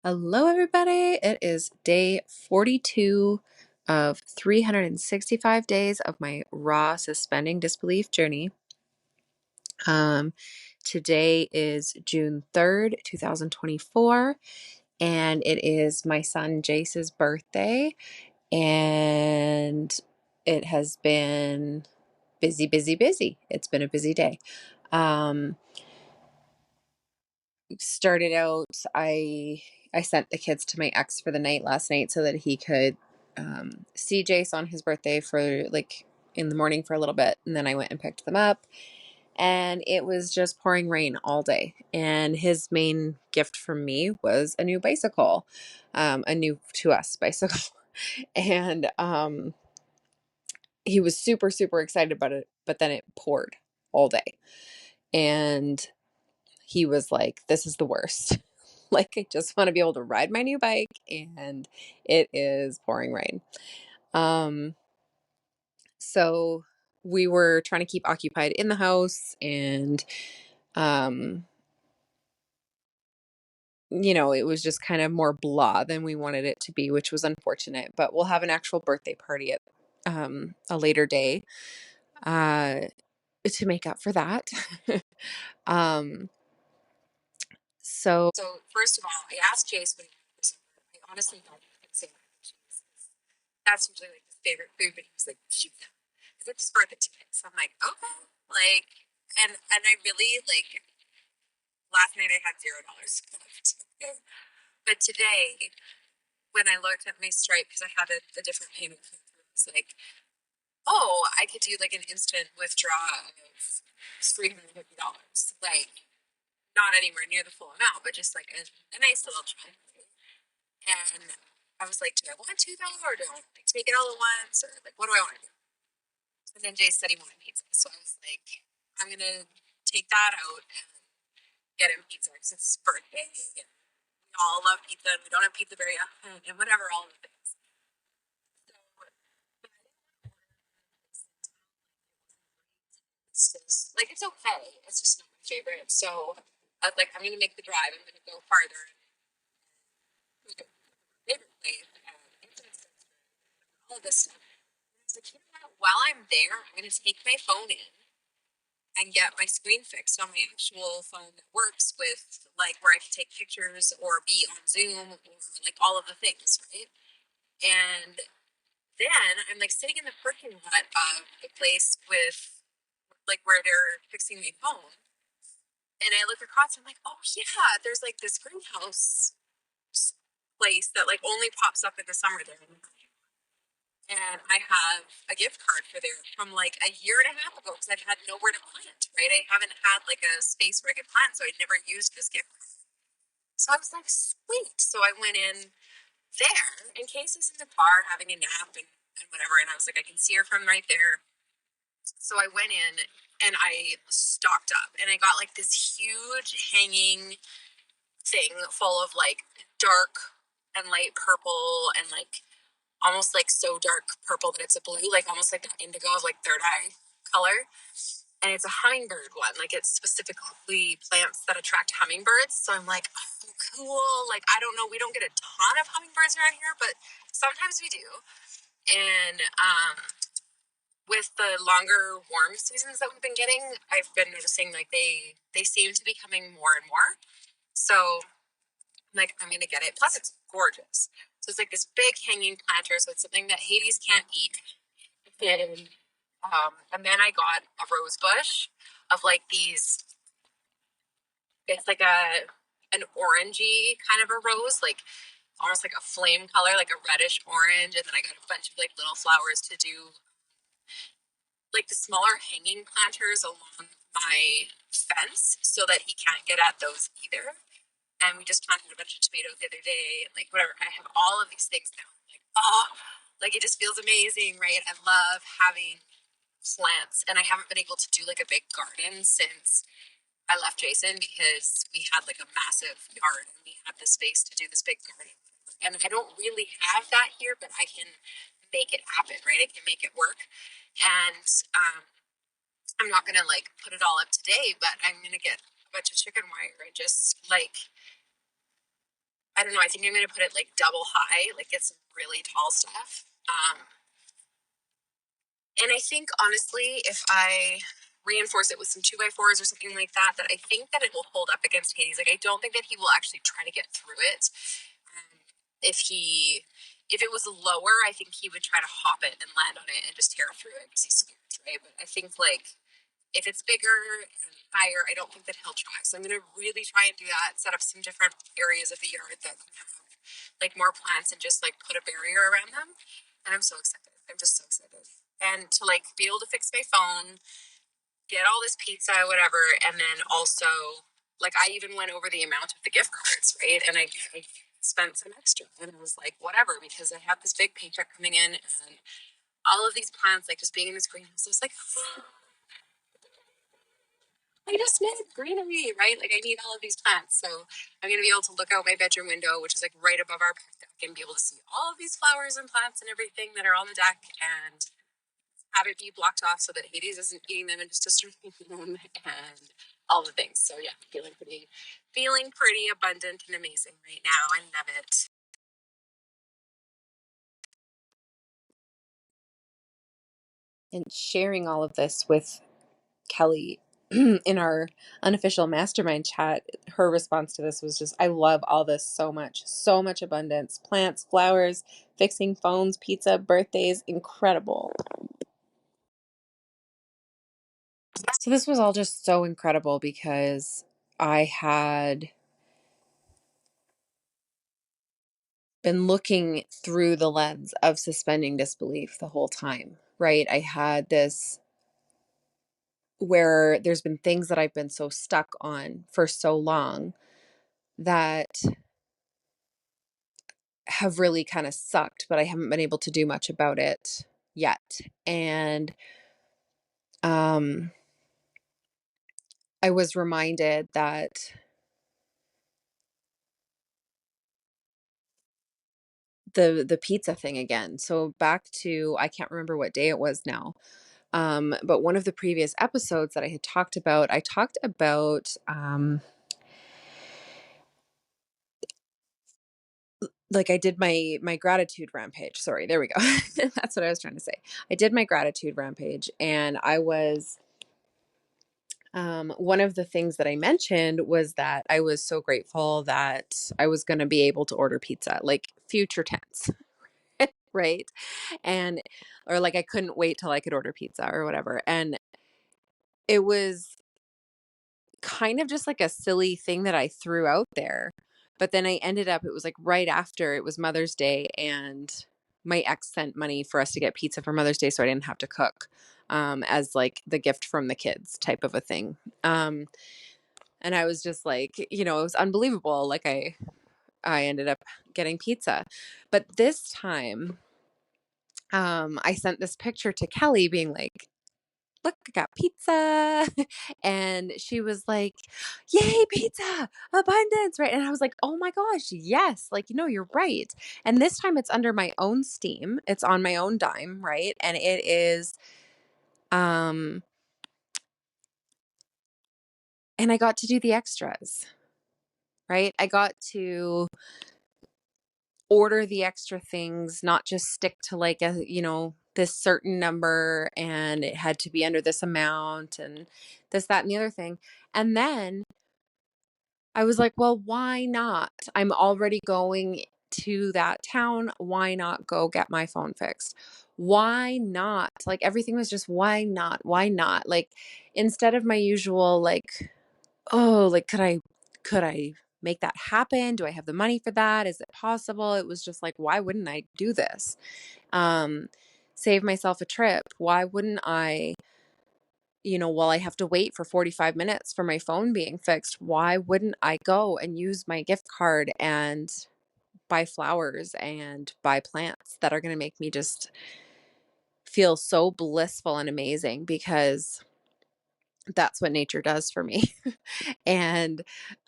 Hello, everybody. It is day 42 of 365 days of my raw suspending disbelief journey. Um, Today is June 3rd, 2024, and it is my son Jace's birthday, and it has been busy, busy, busy. It's been a busy day. Um, Started out, I sent the kids to my ex for the night last night so that he could see Jace on his birthday for like in the morning for a little bit, and then I went and picked them up, and it was just pouring rain all day. And his main gift from me was a new bicycle, a new to us bicycle, and he was super super excited about it, but then it poured all day, and he was like, "This is the worst." Like, I just want to be able to ride my new bike, and it is pouring rain. So we were trying to keep occupied in the house, and um, it was just kind of more blah than we wanted it to be, which was unfortunate. But we'll have an actual birthday party at a later day uh, to make up for that. um, so first of all, I asked Jace when he was over. I honestly don't say cheese. That's usually like his favorite food, but he was like, shoot, because it's his birthday today. So I'm like, okay, like, and I really like. Last night I had $0 left, but today when I looked at my Stripe because I had a different payment come through, I was like, oh, I could do like an instant withdrawal of $350, like not anywhere near the full amount, but just like a nice little chunk. And I was like, do I want to though, or do I want to like, take it all at once, or like what do I want to do? And then Jay said he wanted pizza, so I was like, I'm gonna take that out and get him pizza because it's his birthday. And we all love pizza, and we don't have pizza very often, and whatever, all of the things. So, it's just like it's okay. It's just not my favorite. So I was like, I'm gonna make the drive. I'm gonna go farther and go favorite place and all of this stuff. And I was like, you know what? While I'm there, I'm gonna take my phone in and get my screen fixed on my actual phone that works with like where I can take pictures or be on Zoom or like all of the things, right? And then I'm like sitting in the parking lot of the place with like where they're fixing my phone. And I look across and I'm like, oh yeah, there's like this greenhouse place that like only pops up in the summer there. And I have a gift card for there from like a year and a half ago because I've had nowhere to plant, right? I haven't had like a space where I could plant, so I'd never used this gift card. So I was like, sweet. So I went in there, and Casey's in the car having a nap and whatever, and I was like, I can see her from right there. So I went in and I stocked up, and I got like this huge hanging thing full of like dark and light purple and like almost like so dark purple that it's a blue, like almost like that indigo, like third eye color. And it's a hummingbird one. Like it's specifically plants that attract hummingbirds. So I'm like, oh, cool. Like, I don't know. We don't get a ton of hummingbirds around here, but sometimes we do. And with the longer warm seasons that we've been getting, I've been noticing like they seem to be coming more and more. So like I'm gonna get it. Plus it's gorgeous. So it's like this big hanging planter. So it's something that Hades can't eat. And then I got a rose bush of like these. It's like an orangey kind of a rose, like almost like a flame color, like a reddish orange. And then I got a bunch of like little flowers to do like the smaller hanging planters along my fence so that he can't get at those either. And we just planted a bunch of tomatoes the other day, and like whatever. I have all of these things now. Like, oh, like it just feels amazing, right? I love having plants, and I haven't been able to do like a big garden since I left Jason because we had like a massive yard and we had the space to do this big garden. And I don't really have that here, but I can make it happen, right? I can make it work. And I'm not gonna like put it all up today, but I'm gonna get a bunch of chicken wire and just like I don't know. I think I'm going to put it like double high, like get some really tall stuff. And I think honestly, if I reinforce it with some 2x4s or something like that, that I think that it will hold up against Hades. Like I don't think that he will actually try to get through it. If it was lower, I think he would try to hop it and land on it and just tear through it because he's scared, right? But I think like if it's bigger and higher, I don't think that he'll try. So I'm going to really try and do that, set up some different areas of the yard that can have like more plants and just like put a barrier around them. And I'm so excited. I'm just so excited. And to like be able to fix my phone, get all this pizza, whatever, and then also like I even went over the amount of the gift cards, right? And I spent some extra, and I was like, whatever, because I have this big paycheck coming in, and all of these plants, like just being in this greenhouse, I was like, I just made greenery, right? Like I need all of these plants, so I'm gonna be able to look out my bedroom window, which is like right above our back deck, and be able to see all of these flowers and plants and everything that are on the deck, and have it be blocked off so that Hades isn't eating them and just destroying them and all the things. So yeah, feeling pretty abundant and amazing right now. I love it. And sharing all of this with Kelly in our unofficial mastermind chat, her response to this was just, I love all this so much abundance, plants, flowers, fixing phones, pizza, birthdays, incredible. So this was all just so incredible because I had been looking through the lens of suspending disbelief the whole time, right? I had this where there's been things that I've been so stuck on for so long that have really kind of sucked, but I haven't been able to do much about it yet. And I was reminded that the pizza thing again. So back to, I can't remember what day it was now. But one of the previous episodes that I had talked about, I talked about like I did my gratitude rampage. Sorry, there we go. That's what I was trying to say. I did my gratitude rampage, and I was one of the things that I mentioned was that I was so grateful that I was going to be able to order pizza, like future tense, right? And or like I couldn't wait till I could order pizza or whatever. And it was kind of just like a silly thing that I threw out there. But then I ended up, it was like right after it was Mother's Day, and my ex sent money for us to get pizza for Mother's Day so I didn't have to cook, as like the gift from the kids type of a thing. And I was just like, it was unbelievable. Like I ended up getting pizza. But this time, I sent this picture to Kelly being like, look, I got pizza. And she was like, yay, pizza, abundance, right? And I was like, oh my gosh, yes. Like, you're right. And this time it's under my own steam. It's on my own dime, right? And it is, and I got to do the extras, right? I got to order the extra things, not just stick to like this certain number, and it had to be under this amount and this, that, and the other thing. And then I was like, well, why not? I'm already going to that town. Why not go get my phone fixed? Why not? Like everything was just, why not? Why not? Like instead of my usual, like, oh, like, could I make that happen? Do I have the money for that? Is it possible? It was just like, why wouldn't I do this? Save myself a trip. Why wouldn't I, while I have to wait for 45 minutes for my phone being fixed, why wouldn't I go and use my gift card and buy flowers and buy plants that are going to make me just feel so blissful and amazing, because that's what nature does for me. And,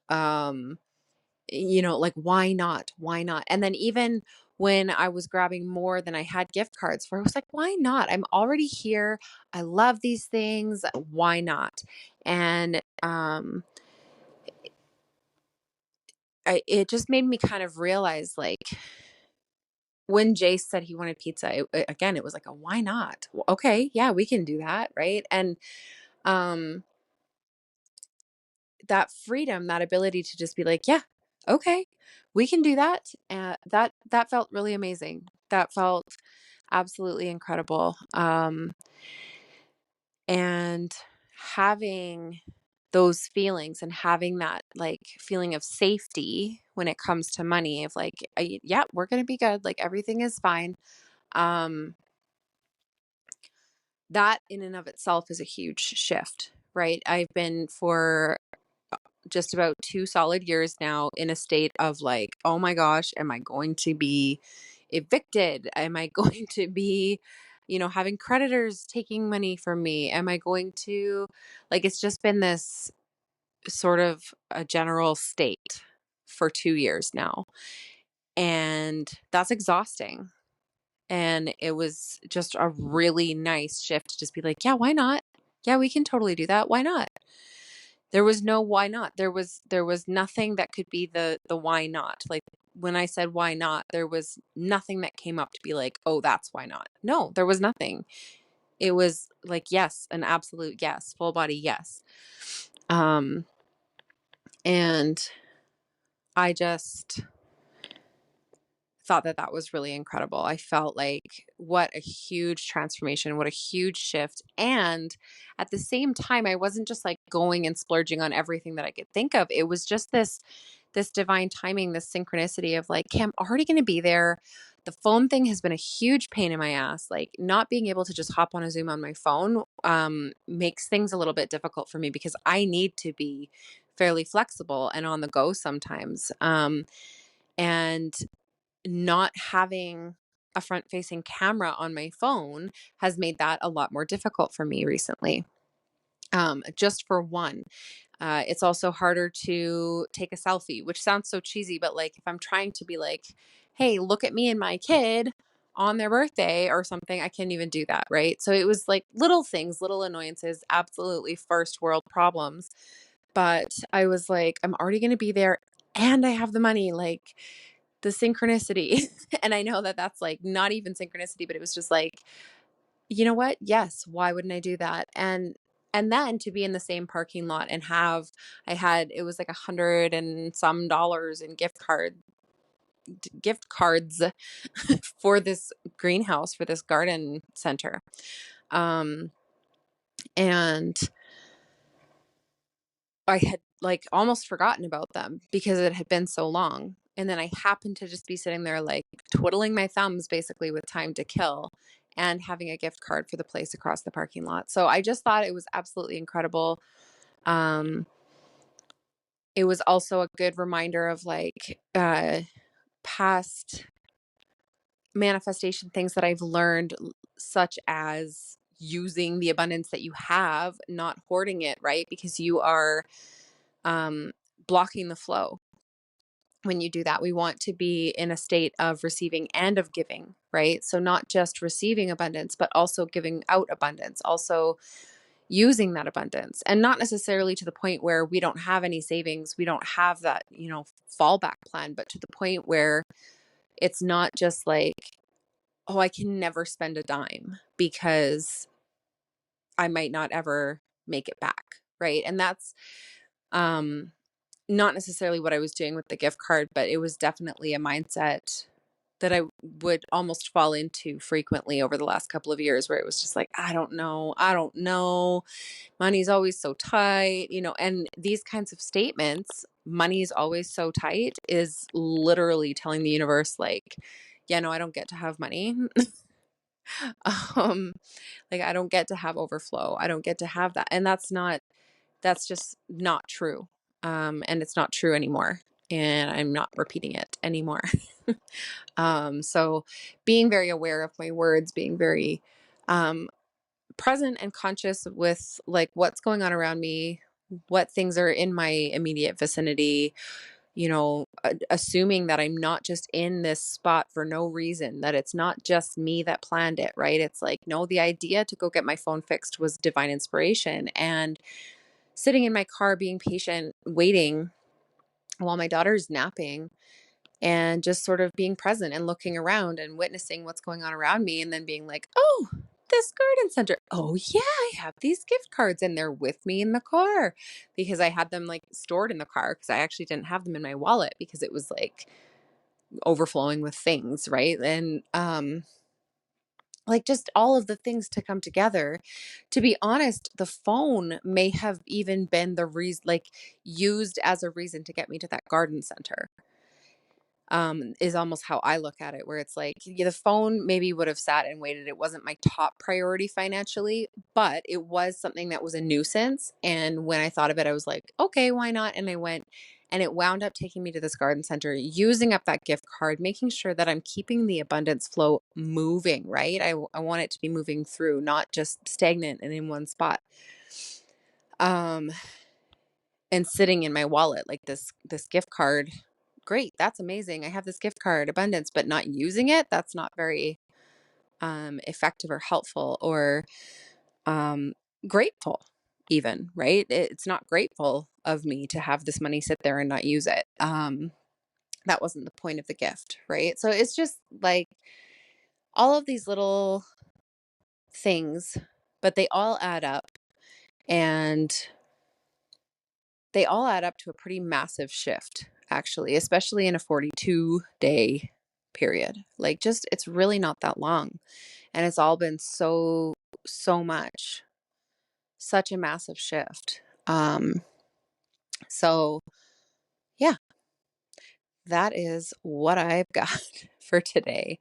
like, why not? Why not? And then even when I was grabbing more than I had gift cards for, I was like, why not? I'm already here. I love these things. Why not? And it just made me kind of realize, like, when Jace said he wanted pizza, again, it was like, a why not? Well, okay, yeah, we can do that, right? And um, that freedom, that ability to just be like, yeah, okay, we can do that. That felt really amazing. That felt absolutely incredible. And having those feelings and having that like feeling of safety when it comes to money of like, yeah, we're gonna be good. Like everything is fine. Um, that in and of itself is a huge shift, right? I've been for just about 2 solid years now in a state of like, oh my gosh, am I going to be evicted? Am I going to be, having creditors taking money from me? Am I going to, like, it's just been this sort of a general state for 2 years now. And that's exhausting. And it was just a really nice shift to just be like, yeah, why not? Yeah, we can totally do that. Why not? There was no why not. There was nothing that could be the why not. Like when I said why not, there was nothing that came up to be like, "Oh, that's why not." No, there was nothing. It was like yes, an absolute yes, full body yes. Um and I just thought that that was really incredible. I felt like what a huge transformation, what a huge shift. And at the same time, I wasn't just like going and splurging on everything that I could think of. It was just this divine timing, this synchronicity of like, okay, I'm already going to be there. The phone thing has been a huge pain in my ass. Like not being able to just hop on a Zoom on my phone makes things a little bit difficult for me because I need to be fairly flexible and on the go sometimes. And not having a front facing camera on my phone has made that a lot more difficult for me recently. Just for one, it's also harder to take a selfie, which sounds so cheesy, but like if I'm trying to be like, hey, look at me and my kid on their birthday or something, I can't even do that. Right. So it was like little things, little annoyances, absolutely first world problems. But I was like, I'm already going to be there and I have the money. Like, the synchronicity. And I know that that's like not even synchronicity, but it was just like, you know what? Yes, why wouldn't I do that? And then to be in the same parking lot and have it was like 100 and some dollars in gift cards for this greenhouse, for this garden center. Um and I had like almost forgotten about them because it had been so long. And then I happened to just be sitting there like twiddling my thumbs basically with time to kill and having a gift card for the place across the parking lot. So I just thought it was absolutely incredible. Um, it was also a good reminder of like past manifestation things that I've learned, such as using the abundance that you have, not hoarding it, right? Because you are um, blocking the flow when you do that. We want to be in a state of receiving and of giving, right? So not just receiving abundance, but also giving out abundance, also using that abundance, and not necessarily to the point where we don't have any savings, we don't have that, fallback plan, but to the point where it's not just like, oh, I can never spend a dime because I might not ever make it back, right? And that's um not necessarily what I was doing with the gift card, but it was definitely a mindset that I would almost fall into frequently over the last couple of years, where it was just like, I don't know. I don't know. Money's always so tight, and these kinds of statements, money's always so tight, is literally telling the universe, like, yeah, no, I don't get to have money. um, like, I don't get to have overflow. I don't get to have that. And that's just not true. And it's not true anymore. And I'm not repeating it anymore. So being very aware of my words, being very um, present and conscious with like what's going on around me, what things are in my immediate vicinity, assuming that I'm not just in this spot for no reason, that it's not just me that planned it, right? It's like, no, the idea to go get my phone fixed was divine inspiration. And sitting in my car being patient, waiting while my daughter's napping, and just sort of being present and looking around and witnessing what's going on around me, and then being like, oh, this garden center. Oh, yeah, I have these gift cards and they're with me in the car, because I had them like stored in the car because I actually didn't have them in my wallet because it was like overflowing with things, right? And like just all of the things to come together. To be honest, the phone may have even been the reason, like used as a reason to get me to that garden center. Is almost how I look at it, where it's like, yeah, the phone maybe would have sat and waited. It wasn't my top priority financially, but it was something that was a nuisance. And when I thought of it, I was like, okay, why not? And I went, and it wound up taking me to this garden center, using up that gift card, making sure that I'm keeping the abundance flow moving, right? I want it to be moving through, not just stagnant and in one spot. Um, and sitting in my wallet like this gift card, great, that's amazing, I have this gift card abundance, but not using it, that's not very effective or helpful or um grateful even, right? It's not grateful of me to have this money sit there and not use it. That wasn't the point of the gift, right? So it's just like all of these little things, but they all add up, and they all add up to a pretty massive shift, actually, especially in a 42-day period. Like, just, it's really not that long. And it's all been so, so much, such a massive shift. So, yeah, that is what I've got for today.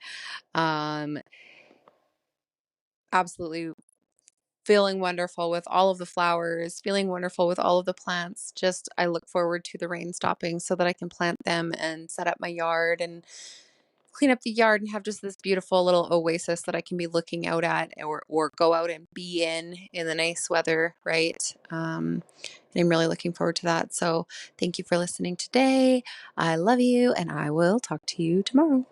Um, Absolutely feeling wonderful with all of the flowers, feeling wonderful with all of the plants. Just, I look forward to the rain stopping so that I can plant them and set up my yard and clean up the yard and have just this beautiful little oasis that I can be looking out at, or go out and be in the nice weather, right? And I'm really looking forward to that. So thank you for listening today. I love you, and I will talk to you tomorrow.